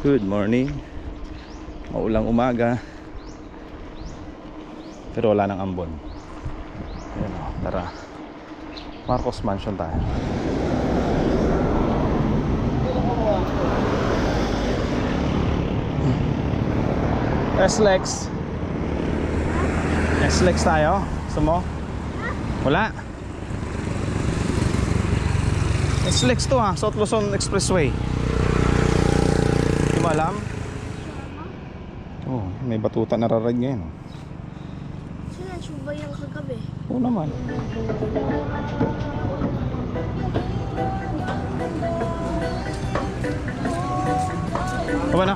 Good morning. Maulang umaga. Pero wala nang ambon. Ayan o, tara. Marcos Mansion tayo. S-Lex. S-Lex tayo. Gusto mo? Wala. S-Lex to ha, South Luzon Expressway. Di mo alam? Oh, may batuta nararad ngayon. Sinasubay yung kagabi. Oo naman. Baba na.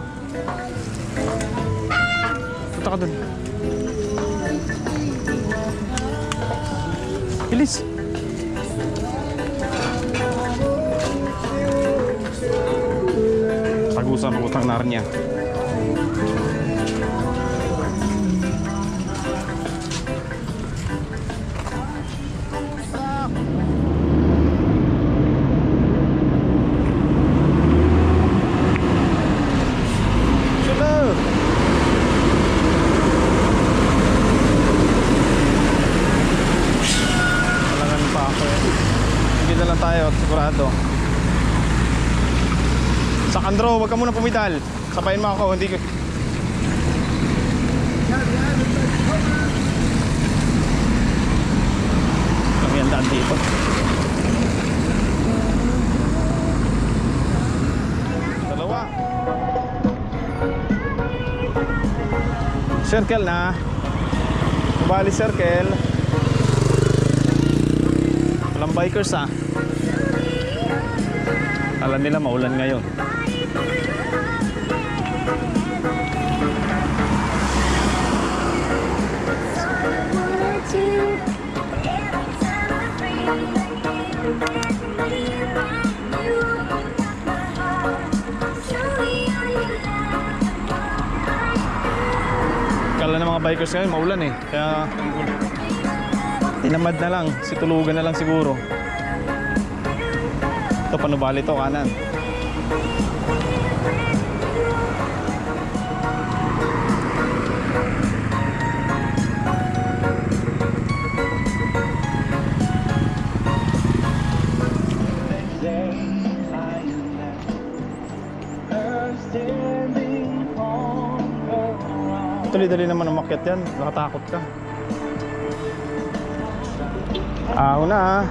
Punta ka dun. Bilis. Tagusan ang utang Narnia. Tayo, sigurado. Sa Andro, wag ka muna pumidal. Sabayin mo ako, hindi ko. Kami ang daan dito. Dalawa. Circle na. Bali circle. Walang bikers ah. Alam nila maulan ngayon. Kala ng mga bikers ngayon maulan eh. Kaya tinamad na lang, situlugan na lang siguro. Ito, panubali to, kanan. Tuloy-dali naman umakyat yan, nakatakot ka. Aho na.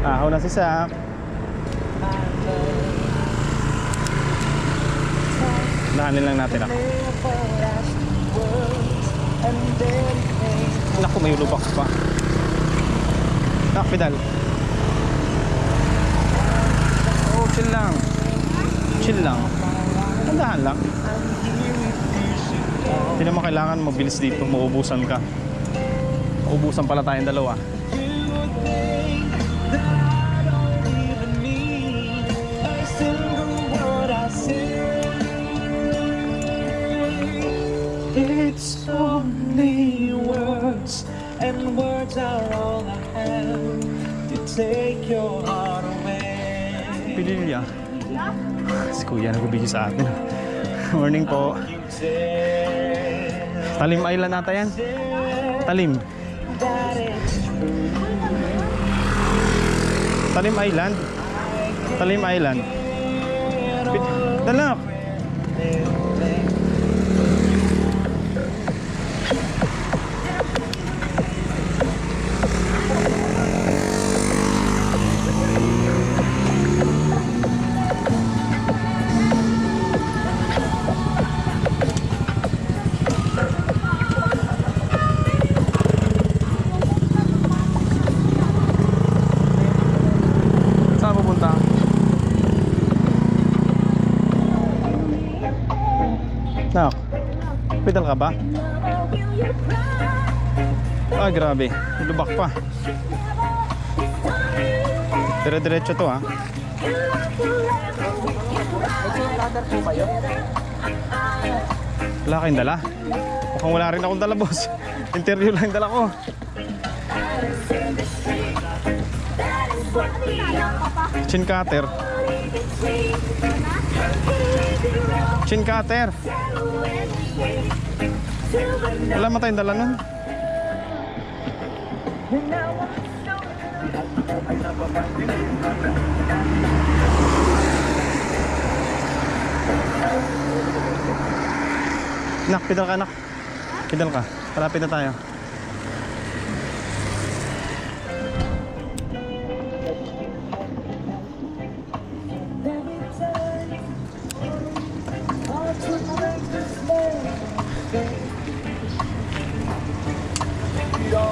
Aho na si Sak. Dahanin lang natin ako. Naku, may lubak pa. Pedal. Oh, chill lang. Chill lang. Tandahan lang. Hindi naman kailangan mabilis dito, mauubusan ka. Mauubusan pala tayong dalawa. It's only words, and words are all I have to take your heart away. Pililya. Si Kuya nagbibigay sa atin. Morning po. Talim Island ata yan. Talim. Talim Island. Talim Island. Dalak. Nak, pedal ka ba? Ah, grabe. Lubak pa. Dire-diretso to ha. Wala kayong dala? Mukhang wala rin akong dala, boss. Interview lang dala ko. Chin cutter. Chin cutter. Wala mo tayong dala nun. Nak, pedal ka nak. Pedal ka. Palapit na tayo.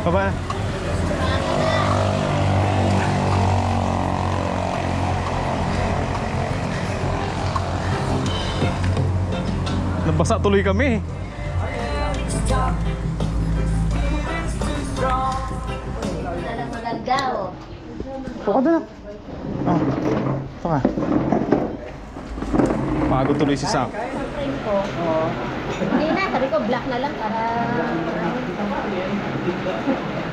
Baba. Nabasa tuloy kami. Alam maganda oh. Ito ka na. Oh. Ito ka. Pagod tuloy si Sak. Frame ko. Hindi na, sabi ko black na lang para...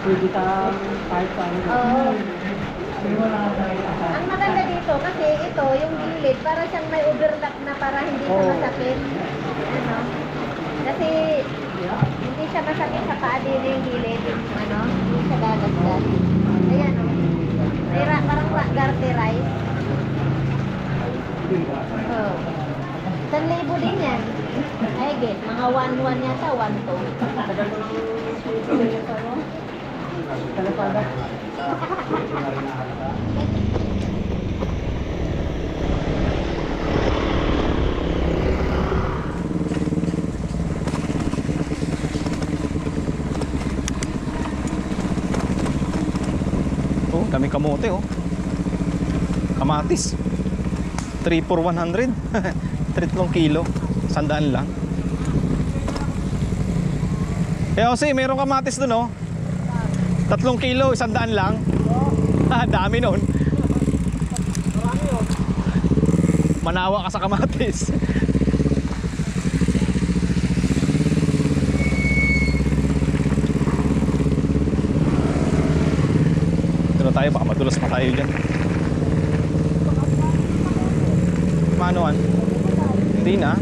Pwede kang kahit saan. Oo. Ang maganda dito kasi ito, yung gilid, para siyang may overlap na para hindi siya masakit. Ano? Kasi hindi siya masakit sa paa din yung gilid. Ano? Hindi siya gagasgas. Ayan o. Parang garterize. Oo. 1,000 din yan. Ay, get. Mga 1,1 yata, 1,2. Oh, dami kamote oh. Kamatis. 3 for 100. 3 kilo. 100 lang. Eh, Jose, mayroong kamatis dun oh. 3 kilo, 100 lang. Ah, dami nun. Manawa ka sa kamatis. Dito tayo, baka madulas pa tayo dyan. Manuan? Hindi na.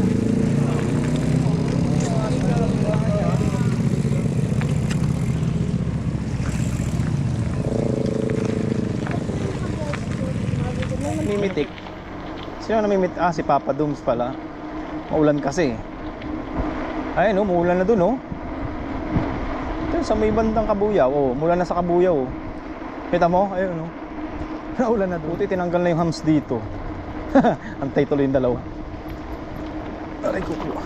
Namimitik. Sino namimit? Ah, si Papa Dooms pala. Maulan kasi. Ayun oh, maulan na dun oh. Ito sa may bandang Kabuyaw. Oh, maulan na sa Kabuyaw oh. Kita mo? Ayun oh. Naulan na dun. Buti tinanggal na yung hams dito. Antay tuloy yung dalawa. Aray ko po.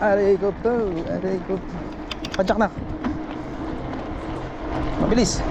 Aray ko po. Aray ko po. Padyak na. Mabilis.